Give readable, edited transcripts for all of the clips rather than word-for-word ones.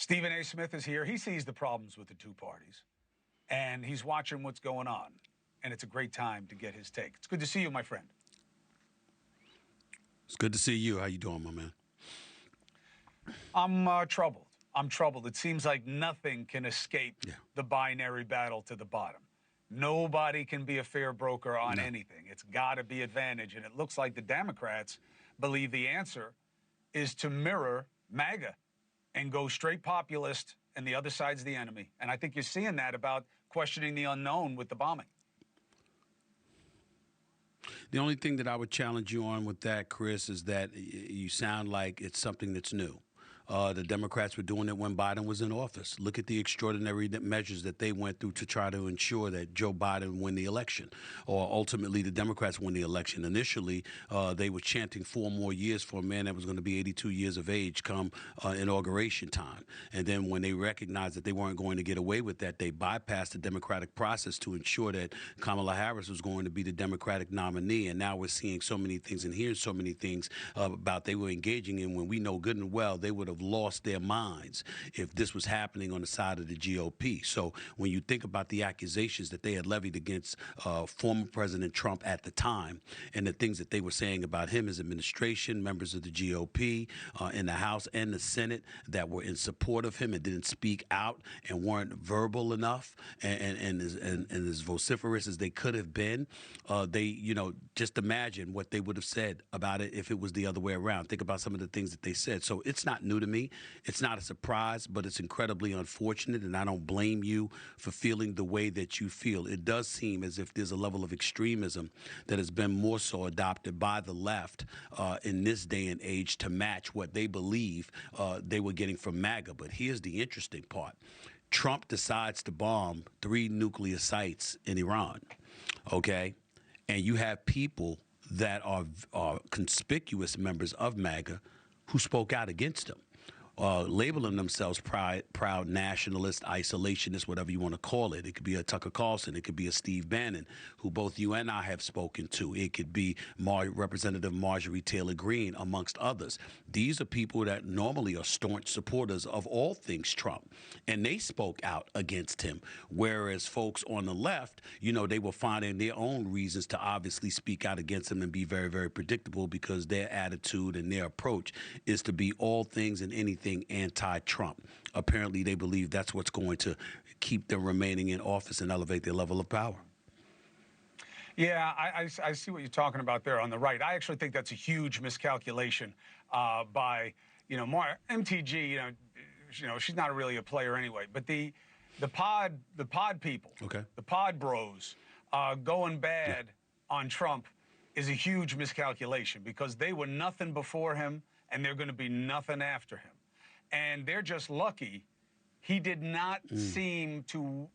Stephen A. Smith is here. He sees the problems with the two parties, and he's watching what's going on. And it's a great time to get his take. It's good to see you, my friend. It's good to see you. How you doing, my man? I'm troubled. I'm troubled. It seems like nothing can escape the binary battle to the bottom. Nobody can be a fair broker on anything. It's got to be advantage. And it looks like the Democrats believe the answer is to mirror MAGA and go straight populist, and the other side's the enemy. And I think you're seeing that about questioning the unknown with the bombing. The only thing that I would challenge you on with that, Chris, is that you sound like it's something that's new. The Democrats were doing it when Biden was in office. Look at the extraordinary measures that they went through to try to ensure that Joe Biden win the election, or ultimately the Democrats win the election. Initially, they were chanting 4 more years for a man that was going to be 82 years of age come inauguration time. And then when they recognized that they weren't going to get away with that, they bypassed the Democratic process to ensure that Kamala Harris was going to be the Democratic nominee. And now we're seeing so many things and hearing so many things about they were engaging in when we know good and well they would have lost their minds if this was happening on the side of the GOP. So when you think about the accusations that they had levied against former President Trump at the time, and the things that they were saying about him, his administration, members of the GOP in the House and the Senate that were in support of him and didn't speak out and weren't verbal enough and as vociferous as they could have been, just imagine what they would have said about it if it was the other way around. Think about some of the things that they said. So it's not new to me. It's not a surprise, but it's incredibly unfortunate, and I don't blame you for feeling the way that you feel. It does seem as if there's a level of extremism that has been more so adopted by the left in this day and age to match what they believe they were getting from MAGA. But here's the interesting part. Trump decides to bomb 3 nuclear sites in Iran, okay? And you have people that are conspicuous members of MAGA who spoke out against him. Labeling themselves proud nationalist, isolationist, whatever you want to call it. It could be a Tucker Carlson. It could be a Steve Bannon, who both you and I have spoken to. It could be Representative Marjorie Taylor Greene, amongst others. These are people that normally are staunch supporters of all things Trump, and they spoke out against him. Whereas folks on the left, they were finding their own reasons to obviously speak out against him and be very, very predictable, because their attitude and their approach is to be all things and anything anti-Trump. Apparently, they believe that's what's going to keep them remaining in office and elevate their level of power. Yeah, I see what you're talking about there on the right. I actually think that's a huge miscalculation by, MTG. She's not really a player anyway. But the pod people, the pod bros, going bad on Trump is a huge miscalculation, because they were nothing before him and they're going to be nothing after him. And they're just lucky he did not seem to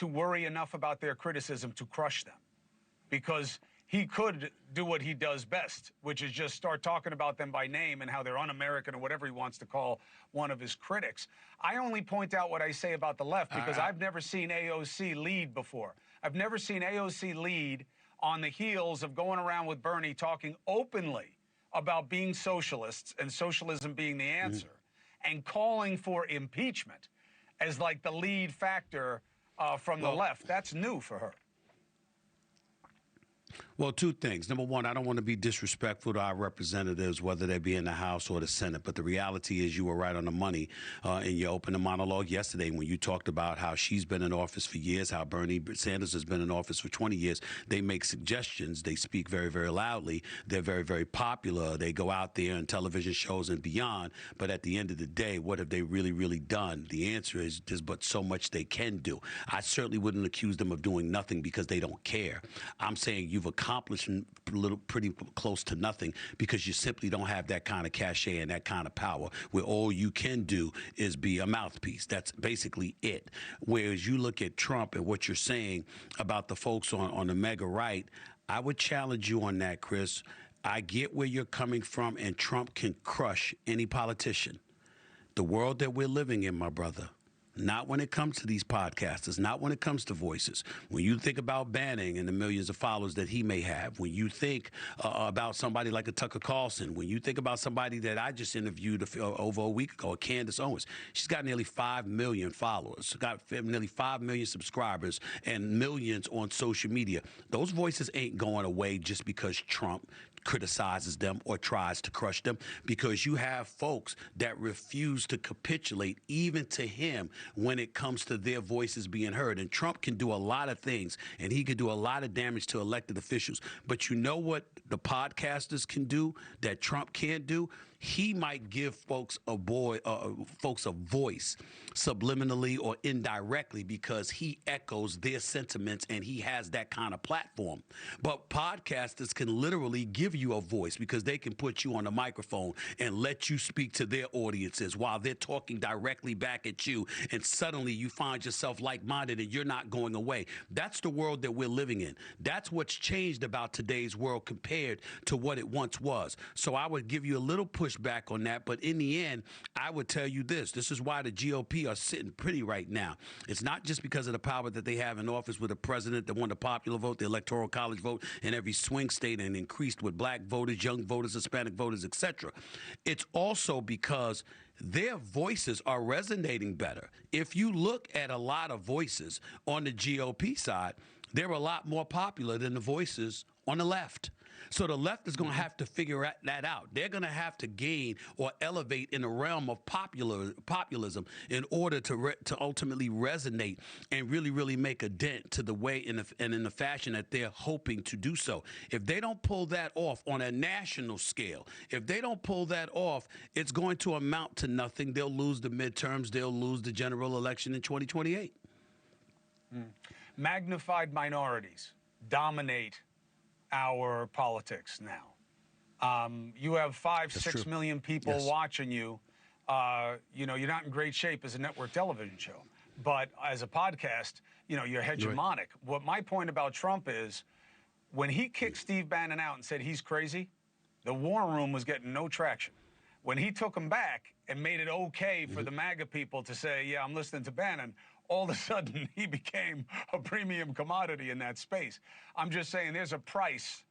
worry enough about their criticism to crush them, because he could do what he does best, which is just start talking about them by name and how they're un-American or whatever he wants to call one of his critics. I only point out what I say about the left because I've never seen AOC lead before. I've never seen AOC lead on the heels of going around with Bernie talking openly about being socialists and socialism being the answer, and calling for impeachment as like the lead factor from the left. That's new for her. Well, 2 things. Number one, I don't want to be disrespectful to our representatives, whether they be in the House or the Senate. But the reality is you were right on the money in your opening monologue yesterday when you talked about how she's been in office for years, how Bernie Sanders has been in office for 20 years. They make suggestions. They speak very, very loudly. They're very, very popular. They go out there in television shows and beyond. But at the end of the day, what have they really, really done? The answer is there's but so much they can do. I certainly wouldn't accuse them of doing nothing because they don't care. I'm saying you've accomplished pretty close to nothing because you simply don't have that kind of cachet and that kind of power, where all you can do is be a mouthpiece. That's basically it. Whereas you look at Trump and what you're saying about the folks on the mega right, I would challenge you on that, Chris. I get where you're coming from, and Trump can crush any politician. The world that we're living in, my brother, Not when it comes to these podcasters, not when it comes to voices. When you think about Banning and the millions of followers that he may have, when you think about somebody like a Tucker Carlson, when you think about somebody that I just interviewed over a week ago, Candace Owens, she's got nearly 5 million followers, got nearly 5 million subscribers and millions on social media. Those voices ain't going away just because Trump criticizes them or tries to crush them, because you have folks that refuse to capitulate even to him when it comes to their voices being heard. And Trump can do a lot of things, and he can do a lot of damage to elected officials. But you know what the podcasters can do that Trump can't do? He might give folks a voice subliminally or indirectly because he echoes their sentiments and he has that kind of platform. But podcasters can literally give you a voice because they can put you on a microphone and let you speak to their audiences while they're talking directly back at you. And suddenly you find yourself like-minded and you're not going away. That's the world that we're living in. That's what's changed about today's world compared to what it once was. So I would give you a little pushback on that. But in the end, I would tell you this. This is why the GOP are sitting pretty right now. It's not just because of the power that they have in office with a president that won the popular vote, the electoral college vote in every swing state, and increased with black voters, young voters, Hispanic voters, etc. It's also because their voices are resonating better. If you look at a lot of voices on the GOP side, they're a lot more popular than the voices on the left. So the left is going to have to figure that out. They're going to have to gain or elevate in the realm of populism in order to ultimately resonate and really make a dent to the way and in the fashion that they're hoping to do so. If they don't pull that off on a national scale, if they don't pull that off, it's going to amount to nothing. They'll lose the midterms. They'll lose the general election in 2028. Magnified minorities dominate our politics now. You have 6 million people watching you. You know, you're not in great shape as a network television show, but as a podcast, you know, you're hegemonic. Right. What my point about Trump is, when he kicked Steve Bannon out and said he's crazy, the war room was getting no traction. When he took him back and made it okay for the MAGA people to say, yeah, I'm listening to Bannon, all of a sudden he became a premium commodity in that space. I'm just saying there's a price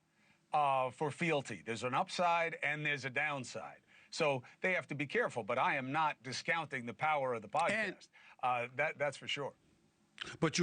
for Fealty. There's an upside and there's a downside. So they have to be careful, but I am not discounting the power of the podcast. That's for sure. But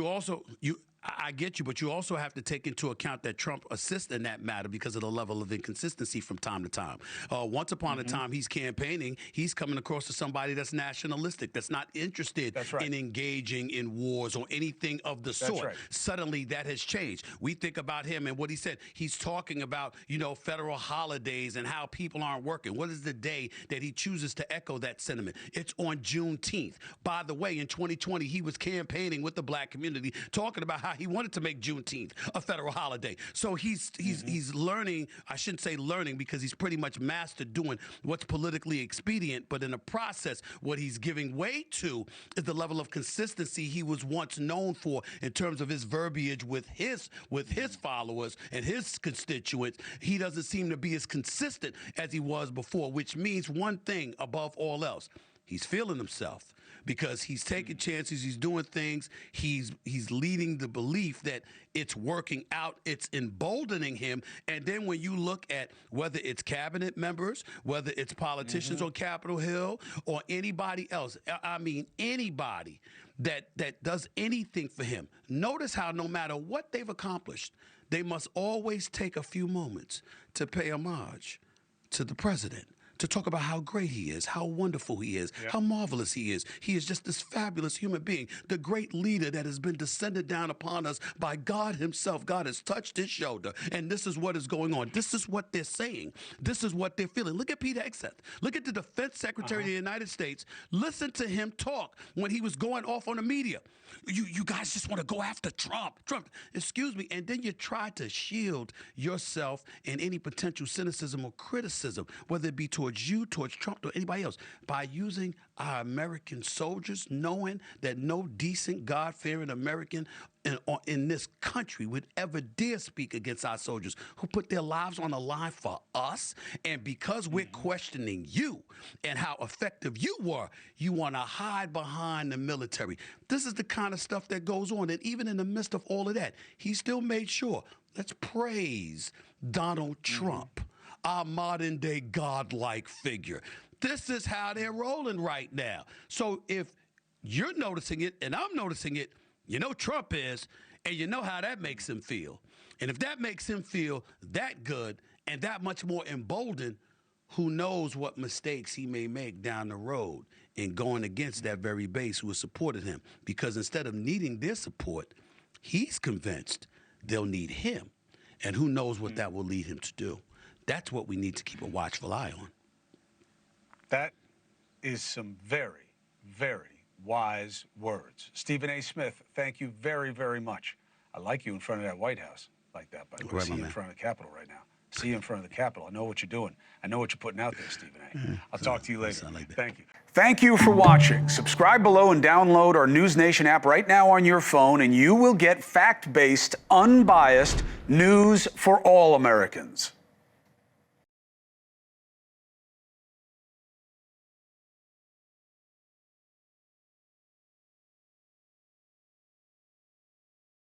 I get you, but you also have to take into account that Trump assists in that matter because of the level of inconsistency from time to time. Once upon a time, he's campaigning, he's coming across as somebody that's nationalistic, that's not interested in engaging in wars or anything of the sort. Right. Suddenly, that has changed. We think about him and what he said. He's talking about, you know, federal holidays and how people aren't working. What is the day that he chooses to echo that sentiment? It's on Juneteenth. By the way, in 2020, he was campaigning with the black community, talking about how he wanted to make Juneteenth a federal holiday. So he's learning. I shouldn't say learning because he's pretty much mastered doing what's politically expedient. But in the process, what he's giving way to is the level of consistency he was once known for in terms of his verbiage with his followers and his constituents. He doesn't seem to be as consistent as he was before, which means one thing above all else. He's feeling himself because he's taking chances, he's doing things, he's leading the belief that it's working out, it's emboldening him. And then when you look at whether it's cabinet members, whether it's politicians on Capitol Hill or anybody else, I mean anybody that does anything for him, notice how no matter what they've accomplished, they must always take a few moments to pay homage to the president, to talk about how great he is, how wonderful he is, how marvelous he is. He is just this fabulous human being, the great leader that has been descended down upon us by God himself. God has touched his shoulder, and this is what is going on. This is what they're saying. This is what they're feeling. Look at Pete Hegseth. Look at the Defense Secretary of the United States. Listen to him talk when he was going off on the media. You guys just want to go after Trump, excuse me, and then you try to shield yourself in any potential cynicism or criticism, whether it be toward towards you, towards Trump, or anybody else, by using our American soldiers, knowing that no decent, God-fearing American in this country would ever dare speak against our soldiers who put their lives on the line for us. And because we're questioning you and how effective you were, you want to hide behind the military. This is the kind of stuff that goes on. And even in the midst of all of that, he still made sure, let's praise Donald Trump, our modern day godlike figure. This is how they're rolling right now. So if you're noticing it and I'm noticing it, you know Trump is, and you know how that makes him feel. And if that makes him feel that good and that much more emboldened, who knows what mistakes he may make down the road in going against that very base who has supported him. Because instead of needing their support, he's convinced they'll need him. And who knows what that will lead him to do. That's what we need to keep a watchful eye on. That is some very, very wise words. Stephen A. Smith, thank you very, very much. I like you in front of that White House like that, by the way. Right, See you in front of the Capitol right now. See you in front of the Capitol. I know what you're doing. I know what you're putting out there, Stephen A. I'll talk to you later. Thank you. Thank you for watching. Subscribe below and download our NewsNation app right now on your phone, and you will get fact-based, unbiased news for all Americans.